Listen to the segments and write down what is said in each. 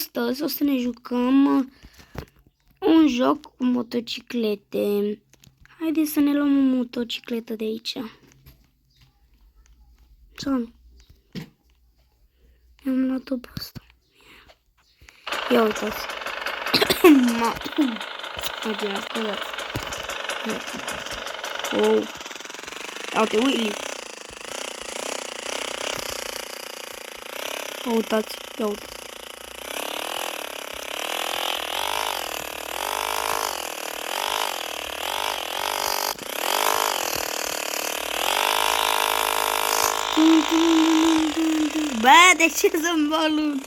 astăzi o să ne jucăm un joc cu motociclete. Haideți să ne luăm o motocicletă de aici. Am luat-o pe asta. Ia uitați. Magia, scuzați. Oh. Uite, Willy. Uitați, ia uite. Bă, de ce să-mi balun?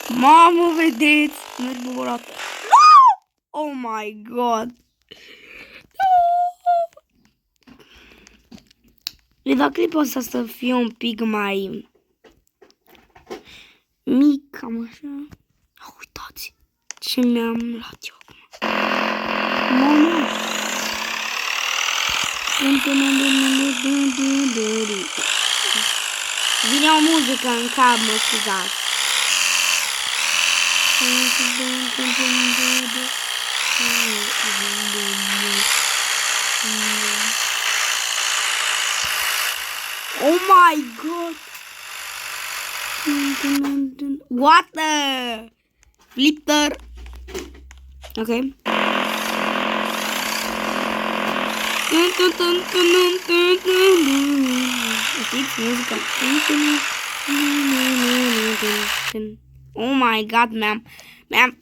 Mamă, vedeți? Merg buburată. Oh my god. Le da clipul ăsta să fie un pic mai mic, cam așa. Uitați ce mi-am luat eu acum. Mamă! Vine o muzică în cap, mă scuzați. Oh my god! What the? Flipper! Okay. Știți muzica? Oh my god, mi-am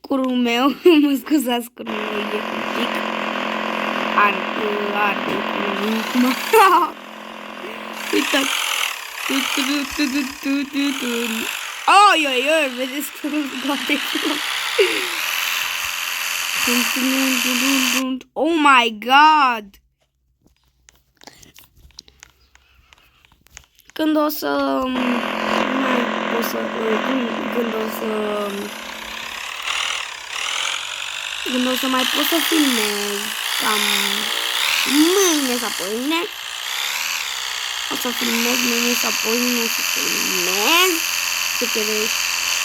curul meu, mă scuzați, curul meu e un pic arde curul. Uitați. Oi, oi, oi, vedeți curul goate. Oh my god! Când o să mai pot să filmez cam mâine sau poimine. O să filmez mâine sau poimine, o să filmez ce credeți.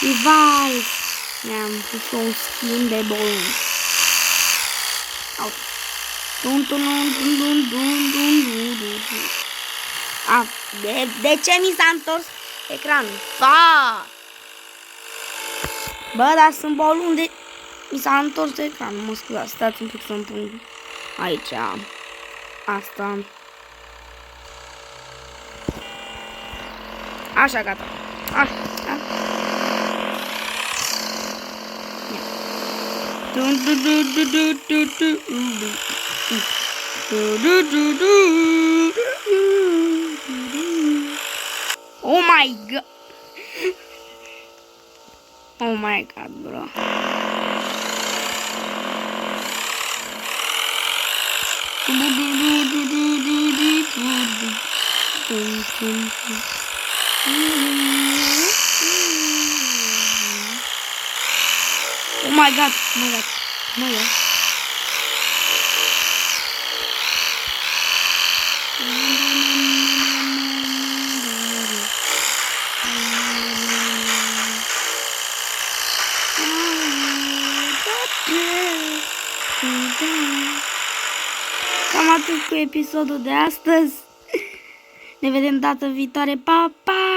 Device. Mi-am pus un skin de balon. De ce mi s-a întors ecranul? Bă, dar sunt balon de... Mi s-a întors ecranul, mă scuzați, stați un pic să-mi pun aici asta. Așa, gata. Așa. Oh my god. Oh my god, bro. Oh my god, oh my god, oh my god. Cam atât cu episodul de astăzi. Ne vedem data viitoare. Pa, pa!